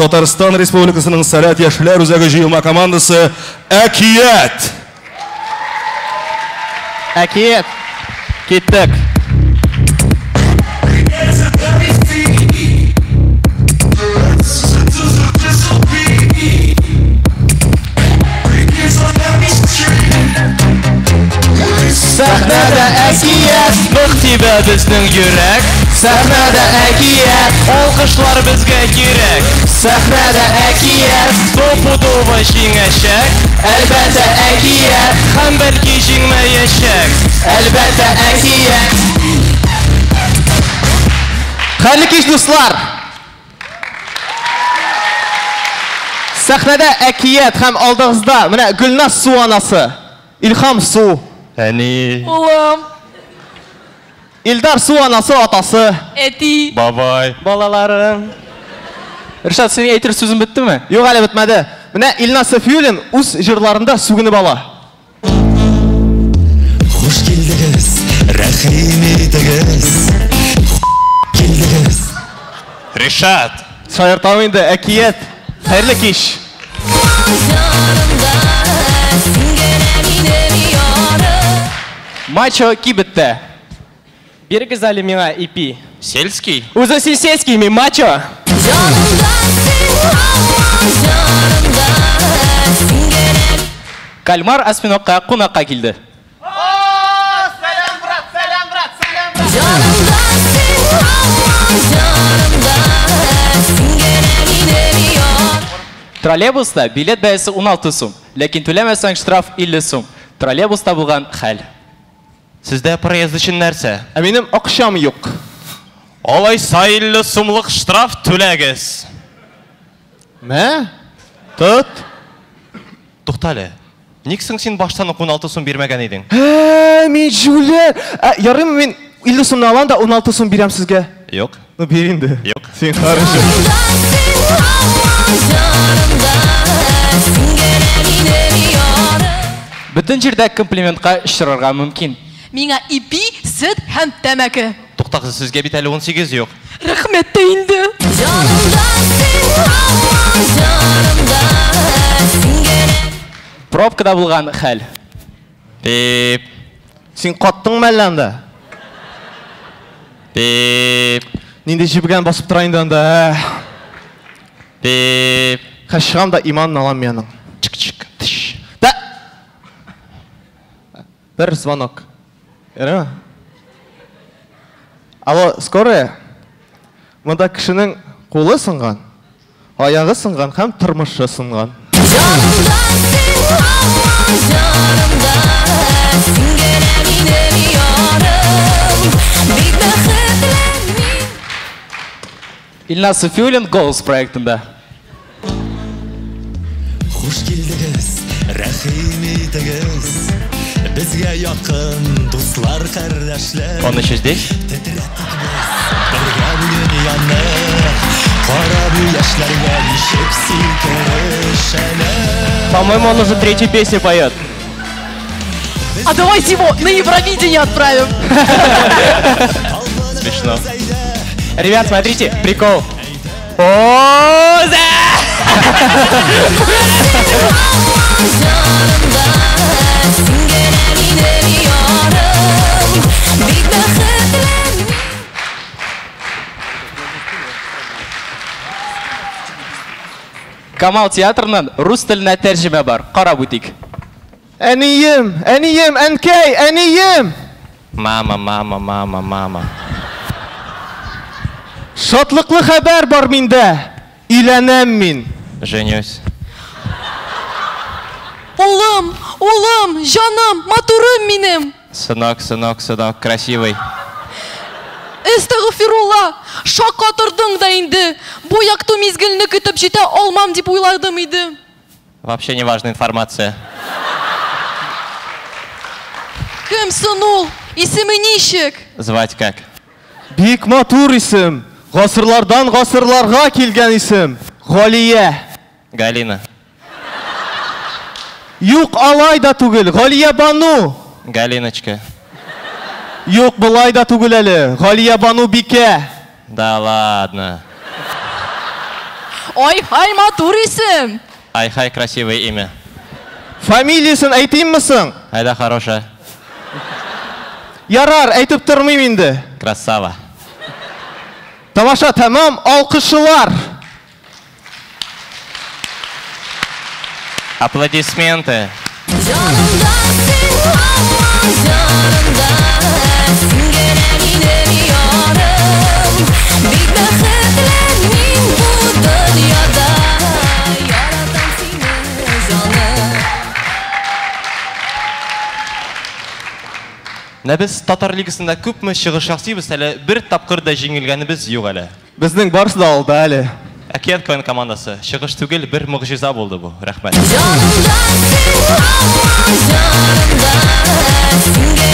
Татарстан Республикасының Сәләт яшьләр үзәге җыелма командасы Әкият. Әкият. Киттек. Сәхнәдә әкият, мөхтибә безнең йөрәк. Сәхнәдә әкият, алкышлар безгә кирәк. Сәхнәдә әкият, топудова җиңәчәк. Әлбәттә әкият, һәм бәлки җиңмәячәк. Әлбәттә әкият. Хәерле кич, дуслар! Сәхнәдә әкият һәм алдыгызда менә Гөлназ су анасы. Илһам су. Әни. Улым. Илдар су анасы атасы. Әти. Бабай. Балаларым. Ришат, сен әйтер сүзең беттеме? Юк, әле бетмәде. Менә Илназ Сафиуллин үз җырларында сүгенеп ала. Хуш килдегез, рәхим итегез. Килдегез. Ришат. Шаир тавында әкият. Хәерле кич. Мачо кибетте. Бирегез әле миңа ипи. Сельский. Үзең син сельский, мин мачо. Кальмар осьминогка кунакка килде. Сәлам, брат, сәлам, брат, сәлам, брат. Троллейбуста билет бәясе 16 сум, ләкин түләмәсәң штраф 50 сум. Троллейбуста булган хәл. Сездә проезд өчен нәрсә? Ә минем акчам юк. Алайса 50 сумлык штраф түләгез. Мә? Тот. Туктале. Ник соң син баштан 16 сум бирмәгән идең? Мин җүләр. Ярым мин 50 сумны алам да 16 сум бирәм сезгә. Юк. Ну бир инде. Юк. Син харышы. Бүтән җирдә комплиментка очрарга мөмкин. Миңа ипи, сөт һәм тәмәке. Туктагыз, сезгә бит әле 18 юк. Рәхмәт тә инде. Пробкада булган хәл. Пип. Син каттыңмы әллә анда? Пип. Нинди җибгән басып тора инде анда. Пип. Хәшрам да иман алам яның. Чик-чик. Тиш. Да. Бер звонок. Ярамы? Алло, скорая. Монда кешенең кулы сынган, аягы сынган һәм тормышы сынган. Илназ Сафиуллин голос проектында. Хуш килдегез, рәхим итегез. Безгә якын дуслар, кардәшләр. Он еще здесь? Бергә бүген янны, кара бу яшьләргә ничек силкерешәләр. По-моему, он уже третью песню поет. А давайте его на Евровидение отправим. Смешно. Ребят, смотрите, прикол. Камал театрынан рус теленә тәрҗемә бар. Карап үтик. Әнием, әнием, әнкәй, әнием. Мама, мама, мама, мама. Шатлыклы хәбәр бар миндә. Өйләнәм мин. Женюсь. Улым, улым, жаным, матурым минем. Сынок, сынок, сынок, красивый. Әстәгъфирулла, шакка тордың да инде. Бу якту мизгелне көтеп җитә алмам дип уйладым иде. Вообще не важная информация. Кемсен ул? Исеме ничек? Звать как? Бик матур исем. Гасырлардан гасырларга килгән исем. Галия. Галина. Юк, алай да түгел. Галия Бану. Галиночка. Юк, былай да түгел әле. Галия Бану Бике. Да ладно. Ай-хай, матур исем. Ай-хай, красивое имя. Фамилиясын әйтейммесің? Айда хорошая. Ярар, әйтеп тормыйм инде. Красава. Тамаша тамам, алкышлар. Аплодисменты. Жанымда сен һаман жанымда, сиңа минем ярым. Бик бәхетле мин бу дөньяда, яратам сине җаным. Біз Татар лигасында күпме чыгыш ясыйбыз әле, бер тапкыр да җиңелгәнебез юк әле. Безнең барысы да алда әле. Әкият КВН командасы. Чыгыш түгел, бер мөгъҗиза булды бу. Рәхмәт. Жанымда сен һаман жанымда, сиңа